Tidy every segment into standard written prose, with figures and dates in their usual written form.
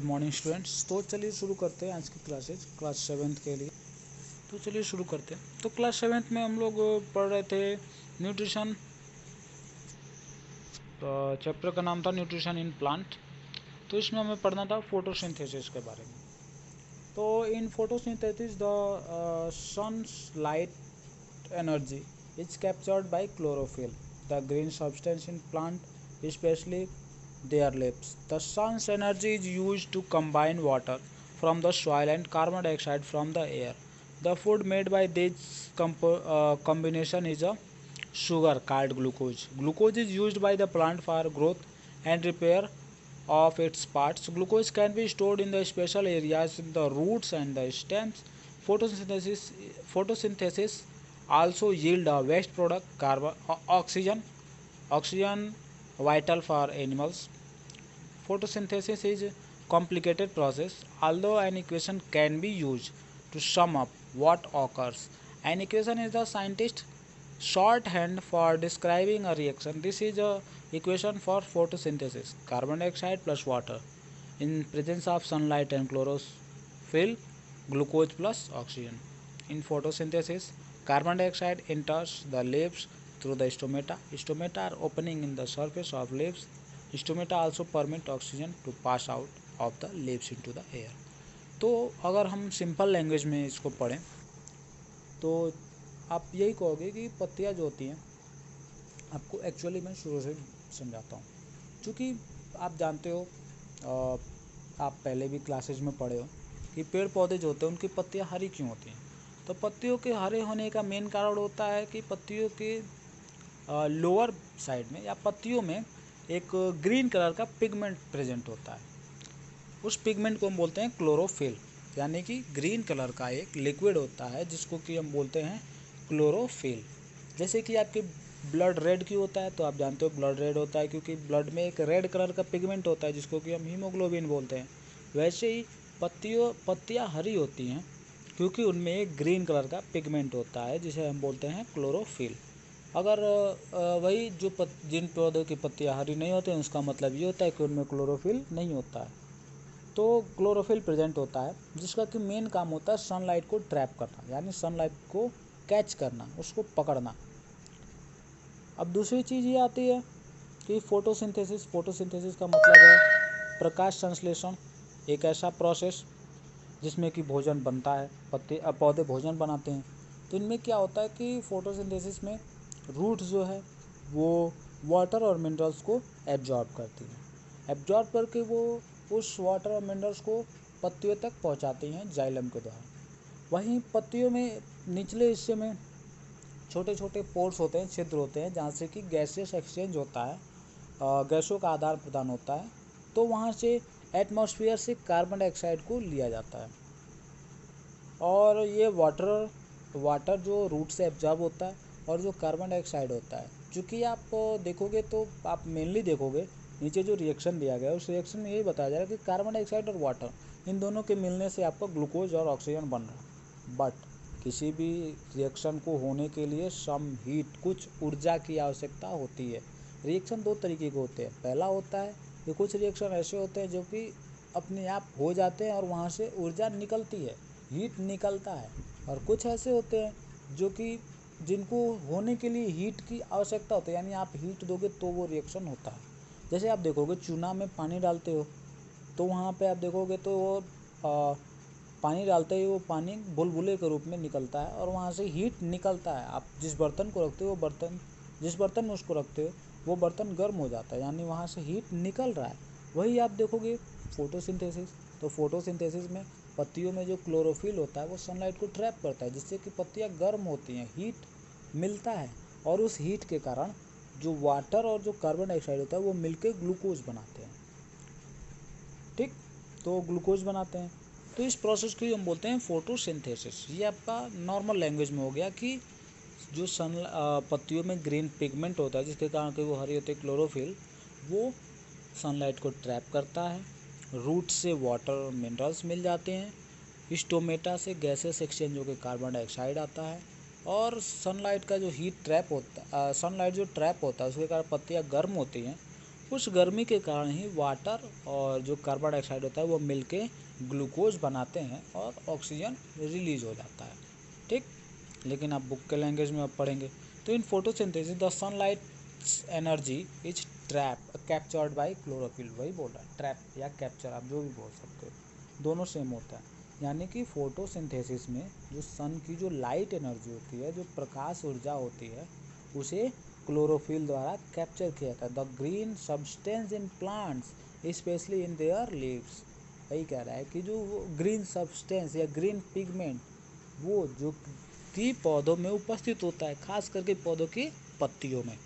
Good morning students. तो चलिए शुरू करते हैं आज की क्लासेज क्लास सेवेंथ के लिए। तो चलिए शुरू करते हैं। तो क्लास सेवेंथ में हम लोग पढ़ रहे थे न्यूट्रिशन। तो चैप्टर का नाम था न्यूट्रिशन इन प्लांट। तो इसमें हमें पढ़ना था फोटोसिंथेसिस के बारे में। तो in photosynthesis the sun's light energy is captured by chlorophyll, the green substance in plant, especially their leaves. The sun's energy is used to combine water from the soil and carbon dioxide from the air. The food made by this combination is a sugar called glucose. Glucose is used by the plant for growth and repair of its parts. Glucose can be stored in the special areas in the roots and the stems. Photosynthesis also yield a waste product, oxygen. Oxygen vital for animals. Photosynthesis is a complicated process, although an equation can be used to sum up what occurs. An equation is the scientist shorthand for describing a reaction. This is a equation for photosynthesis: carbon dioxide plus water in presence of sunlight and chlorophyll, glucose plus oxygen. In photosynthesis, carbon dioxide enters the leaves through the stomata. Stomata are opening in the surface of leaves. Stomata also permit oxygen to pass out of the leaves into the air. तो अगर हम simple language में इसको पढ़ें तो आप यही कहोगे कि पत्तियां जो होती हैं, आपको एक्चुअली मैं शुरू से समझाता हूँ। क्योंकि आप जानते हो, आप पहले भी क्लासेज में पढ़े हो कि पेड़ पौधे जो होते हैं उनकी पत्तियां हरी क्यों होती हैं। तो पत्तियों के हरे होने का मेन कारण होता है कि पत्तियों के लोअर साइड में या पत्तियों में एक ग्रीन कलर का पिगमेंट प्रेजेंट होता है। उस पिगमेंट को हम बोलते हैं क्लोरोफिल, यानी कि ग्रीन कलर का एक लिक्विड होता है जिसको कि हम बोलते हैं क्लोरोफिल। जैसे कि आपके ब्लड रेड क्यों होता है, तो आप जानते हो ब्लड रेड होता है क्योंकि ब्लड में एक रेड कलर का पिगमेंट होता है जिसको कि हम हीमोग्लोबिन बोलते हैं। वैसे ही पत्तियाँ हरी होती हैं क्योंकि उनमें एक ग्रीन कलर का पिगमेंट होता है जिसे हम बोलते हैं क्लोरोफिल। अगर वही जिन पौधों की पत्तियाँ हरी नहीं होती हैं उसका मतलब ये होता है कि उनमें क्लोरोफिल नहीं होता है। तो क्लोरोफिल प्रेजेंट होता है जिसका कि मेन काम होता है सनलाइट को ट्रैप करना, यानी सनलाइट को कैच करना, उसको पकड़ना। अब दूसरी चीज़ ये आती है कि फोटोसिंथेसिस का मतलब है प्रकाश संश्लेषण। एक ऐसा प्रोसेस जिसमें कि भोजन बनता है, पौधे भोजन बनाते हैं। तो इनमें क्या होता है कि फोटोसिंथेसिस में रूट्स जो है वो वाटर और मिनरल्स को एब्जॉर्ब करती हैं। एब्जॉर्ब करके वो उस वाटर और मिनरल्स को पत्तियों तक पहुंचाती हैं जाइलम के द्वारा। वहीं पत्तियों में निचले हिस्से में छोटे छोटे पोर्स होते हैं, छिद्र होते हैं, जहाँ से कि गैसेस एक्सचेंज होता है, गैसों का आदान प्रदान होता है। तो वहाँ से एटमॉस्फेयर से कार्बन डाइऑक्साइड को लिया जाता है और ये वाटर जो रूट से एब्जॉर्ब होता है और जो कार्बन डाइऑक्साइड होता है, चूँकि आप देखोगे तो आप मेनली देखोगे नीचे जो रिएक्शन दिया गया है उस रिएक्शन में यही बताया जा रहा है कि कार्बन डाइऑक्साइड और वाटर इन दोनों के मिलने से आपका ग्लूकोज और ऑक्सीजन बन रहा है। बट किसी भी रिएक्शन को होने के लिए सम हीट, कुछ ऊर्जा की आवश्यकता होती है। रिएक्शन दो तरीके के होते हैं। पहला होता है कि कुछ रिएक्शन ऐसे होते हैं जो कि अपने आप हो जाते हैं और वहाँ से ऊर्जा निकलती है, हीट निकलता है। और कुछ ऐसे होते हैं जो कि जिनको होने के लिए हीट की आवश्यकता होती है, यानी आप हीट दोगे तो वो रिएक्शन होता है। जैसे आप देखोगे चूना में पानी डालते हो तो वहाँ पे आप देखोगे तो वो पानी डालते ही वो पानी बुलबुले के रूप में निकलता है और वहाँ से हीट निकलता है। आप जिस बर्तन को रखते हो जिस बर्तन में उसको रखते हो वो बर्तन गर्म हो जाता है, यानी वहाँ से हीट निकल रहा है। वही आप देखोगे फोटोसिंथेसिस। तो फोटोसिंथेसिस में पत्तियों में जो क्लोरोफिल होता है वो सनलाइट को ट्रैप करता है जिससे कि पत्तियाँ गर्म होती हैं, हीट मिलता है और उस हीट के कारण जो वाटर और जो कार्बन डाइऑक्साइड होता है वो मिलके ग्लूकोज बनाते हैं। ठीक, तो ग्लूकोज बनाते हैं। तो इस प्रोसेस को ही हम बोलते हैं फोटोसिंथेसिस। ये आपका नॉर्मल लैंग्वेज में हो गया कि जो पत्तियों में ग्रीन पिगमेंट होता है जिसके कारण कि वो हरी होती है, क्लोरोफिल, वो सनलाइट को ट्रैप करता है। रूट से वाटर और मिनरल्स मिल जाते हैं। स्टोमेटा से गैसेस एक्सचेंज होकर कार्बन डाइऑक्साइड आता है और सनलाइट का जो हीट ट्रैप होता है, सनलाइट जो ट्रैप होता है उसके कारण पत्तियाँ गर्म होती हैं उस गर्मी के कारण ही वाटर और जो कार्बन डाइऑक्साइड होता है वो मिलके ग्लूकोज बनाते हैं और ऑक्सीजन रिलीज हो जाता है। ठीक, लेकिन आप बुक के लैंग्वेज में अब पढ़ेंगे। तो in photosynthesis the sunlight energy is trap captured by chlorophyll, वही बोल रहा है, ट्रैप या कैप्चर आप जो भी बोल सकते हो, दोनों सेम होता है। यानी कि फोटोसिंथेसिस में जो सन की जो लाइट एनर्जी होती है, जो प्रकाश ऊर्जा होती है, उसे क्लोरोफिल द्वारा कैप्चर किया जाता है। The green substance in plants specially in their leaves, वही कह रहा है कि जो ग्रीन सब्सटेंस या ग्रीन पिगमेंट वो जो कि पौधों में उपस्थित होता है, खास करके पौधों की पत्तियों में।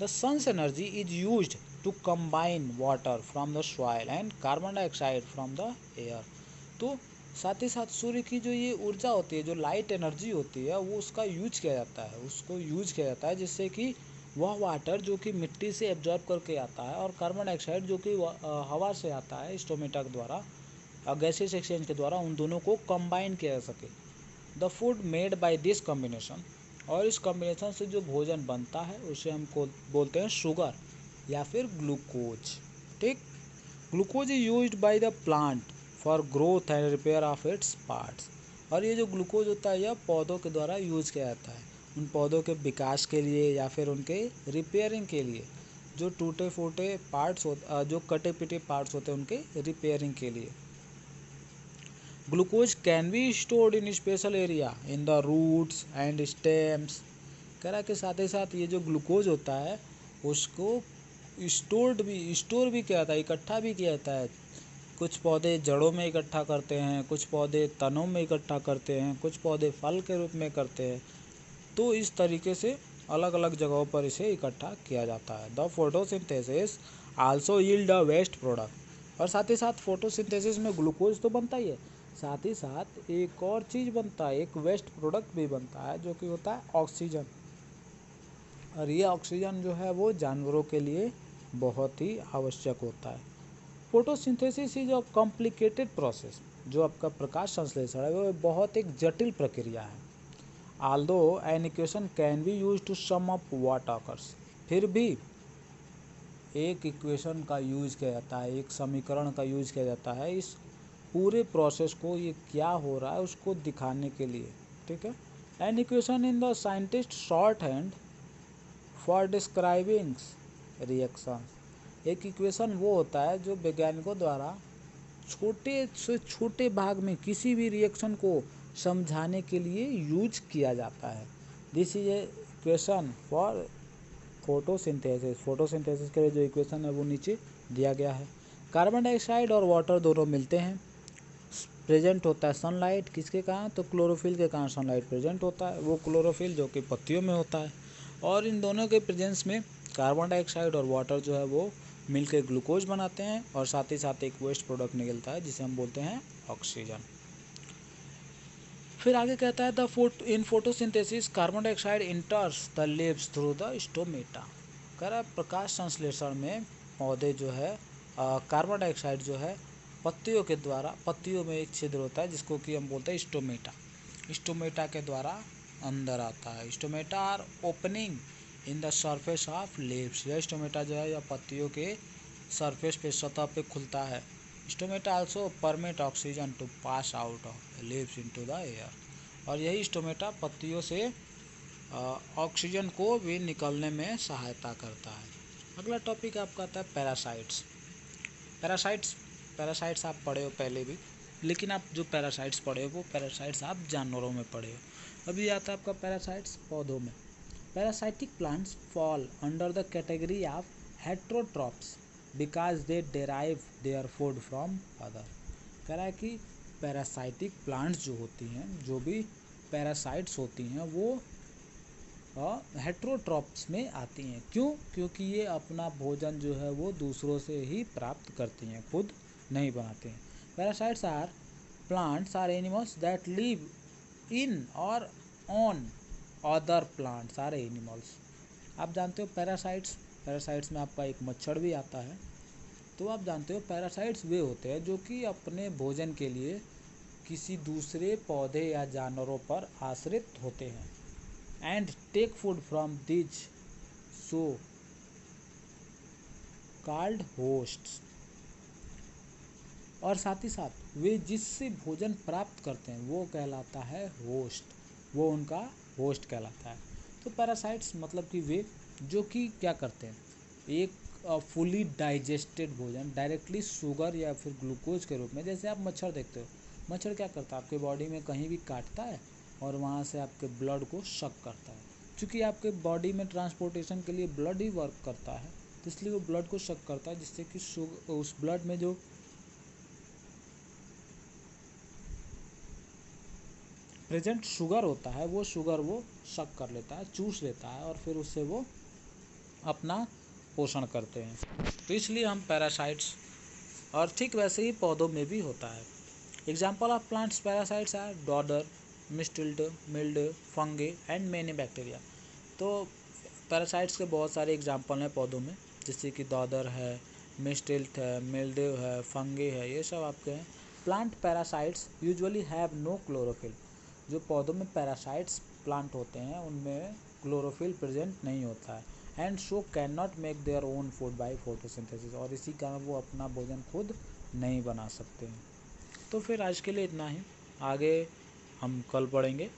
The sun's energy is used to combine water from the soil and carbon dioxide from the air. तो साथ ही साथ सूर्य की जो ये ऊर्जा होती है, जो लाइट एनर्जी होती है, वो उसका यूज किया जाता है, उसको यूज किया जाता है जिससे कि वह वाटर जो कि मिट्टी से एब्जॉर्ब करके आता है और कार्बन डाइऑक्साइड जो कि हवा से आता है स्टोमेटा के द्वारा, गैसेस एक्सचेंज के द्वारा, उन दोनों को कंबाइन किया जा सके। The food made by this combination, और इस कॉम्बिनेशन से जो भोजन बनता है उसे हमको बोलते हैं शुगर या फिर ग्लूकोज। ठीक, glucose is used by the plant for growth and repair of its parts. और ये जो ग्लूकोज होता है यह पौधों के द्वारा यूज किया जाता है, उन पौधों के विकास के लिए या फिर उनके रिपेयरिंग के लिए, जो टूटे फूटे पार्ट्स जो कटे पिटे पार्ट्स होते हैं उनके रिपेयरिंग के लिए। Glucose can be stored in special area in the roots and stems. कह रहा है कि साथ ही साथ ये जो ग्लूकोज होता है उसको स्टोर भी किया जाता है, इकट्ठा भी किया जाता है। कुछ पौधे जड़ों में इकट्ठा करते हैं, कुछ पौधे तनों में इकट्ठा करते हैं, कुछ पौधे फल के रूप में करते हैं। तो इस तरीके से अलग अलग जगहों पर इसे इकट्ठा किया जाता है। The photosynthesis also yield a waste product. और साथ ही साथ फोटोसिंथेसिस में ग्लूकोज तो बनता ही है, साथ ही साथ एक और चीज़ बनता है, एक वेस्ट प्रोडक्ट भी बनता है जो कि होता है ऑक्सीजन। और ये ऑक्सीजन जो है वो जानवरों के लिए बहुत ही आवश्यक होता है। Photosynthesis is a complicated process. जो आपका प्रकाश संश्लेषण है वो बहुत एक जटिल प्रक्रिया है। Although an equation can be use to sum up what occurs, फिर भी एक इक्वेशन का यूज किया जाता है, एक समीकरण का यूज किया जाता है इस पूरे प्रोसेस को, ये क्या हो रहा है उसको दिखाने के लिए। ठीक है, an equation in the scientist short hand for describing reaction. एक इक्वेशन वो होता है जो वैज्ञानिकों द्वारा छोटे से छोटे भाग में किसी भी रिएक्शन को समझाने के लिए यूज किया जाता है। This is a equation for photosynthesis. Photosynthesis के लिए जो इक्वेशन है वो नीचे दिया गया है। कार्बन डाइऑक्साइड और वाटर दोनों मिलते हैं, प्रेजेंट होता है सनलाइट, किसके कारण, तो क्लोरोफिल के कारण सनलाइट प्रेजेंट होता है, वो क्लोरोफिल जो कि पत्तियों में होता है। और इन दोनों के प्रेजेंस में कार्बन डाइऑक्साइड और वाटर जो है वो मिलकर ग्लूकोज बनाते हैं और साथ ही साथ एक वेस्ट प्रोडक्ट निकलता है जिसे हम बोलते हैं ऑक्सीजन। फिर आगे कहता है in photosynthesis carbon dioxide इंटर्स the leaves through the stomata. कह रहा है प्रकाश संश्लेषण में पौधे जो है कार्बन डाइऑक्साइड जो है पत्तियों के द्वारा, पत्तियों में एक छिद्र होता है जिसको कि हम बोलते हैं स्टोमेटा, स्टोमेटा के द्वारा अंदर आता है। Stomata are opening in the surface of leaves. यह स्टोमेटा जो है या पत्तियों के सरफेस पे, सतह पे खुलता है। Stomata also permit oxygen to pass out of leaves into the air. और यही स्टोमेटा पत्तियों से ऑक्सीजन को भी निकलने में सहायता करता है। अगला टॉपिक आपका आता है पैरासाइट्स। पैरासाइट्स आप पढ़े हो पहले भी, लेकिन आप जो पैरासाइट्स पढ़े हो वो पैरासाइट्स आप जानवरों में पढ़े हो। अभी आता है आपका पैरासाइट्स पौधों में। Parasitic plants fall under the category of heterotrophs because they derive their food from other. कह रहा है कि पैरासाइटिक प्लांट्स जो होती हैं, जो भी पैरासाइट्स होती हैं वो हेट्रोट्रॉप्स में आती हैं। क्यों? क्योंकि ये अपना भोजन जो है वो दूसरों से ही प्राप्त करती हैं, खुद नहीं बनाते हैं। Parasites are plants or animals that live in और on other plants or animals. आप जानते हो पैरासाइट्स में आपका एक मच्छर भी आता है। तो आप जानते हो पैरासाइट्स वे होते हैं जो कि अपने भोजन के लिए किसी दूसरे पौधे या जानवरों पर आश्रित होते हैं and take food from these. So called hosts. और साथ ही साथ वे जिससे भोजन प्राप्त करते हैं वो कहलाता है होस्ट, वो उनका होस्ट कहलाता है। तो पैरासाइट्स मतलब कि वे जो कि क्या करते हैं, एक फुली डाइजेस्टेड भोजन डायरेक्टली शुगर या फिर ग्लूकोज के रूप में, जैसे आप मच्छर देखते हो, मच्छर क्या करता है, आपके बॉडी में कहीं भी काटता है और वहाँ से आपके ब्लड को शक करता है। क्योंकि आपके बॉडी में ट्रांसपोर्टेशन के लिए ब्लड ही वर्क करता है, तो इसलिए वो ब्लड को शक करता है, जिससे कि उस ब्लड में जो प्रेजेंट शुगर होता है वो शुगर वो शक कर लेता है, चूस लेता है और फिर उससे वो अपना पोषण करते हैं। तो इसलिए हम पैरासाइट्स, और ठीक वैसे ही पौधों में भी होता है। Example of plants parasites are dodder, mistletoe, mildew, fungi and many bacteria. तो पैरासाइट्स के बहुत सारे एग्जाम्पल हैं पौधों में, जैसे कि डॉडर है, मिस्टिल्ट है, मिल्ड्यू है, फंगी है, ये सब आपके हैं। Plant parasites usually have no chlorophyll. जो पौधों में पैरासाइट्स प्लांट होते हैं उनमें क्लोरोफिल प्रेजेंट नहीं होता है, and so can not make their own food by photosynthesis, और इसी कारण वो अपना भोजन खुद नहीं बना सकते हैं। तो फिर आज के लिए इतना ही, आगे हम कल पढ़ेंगे।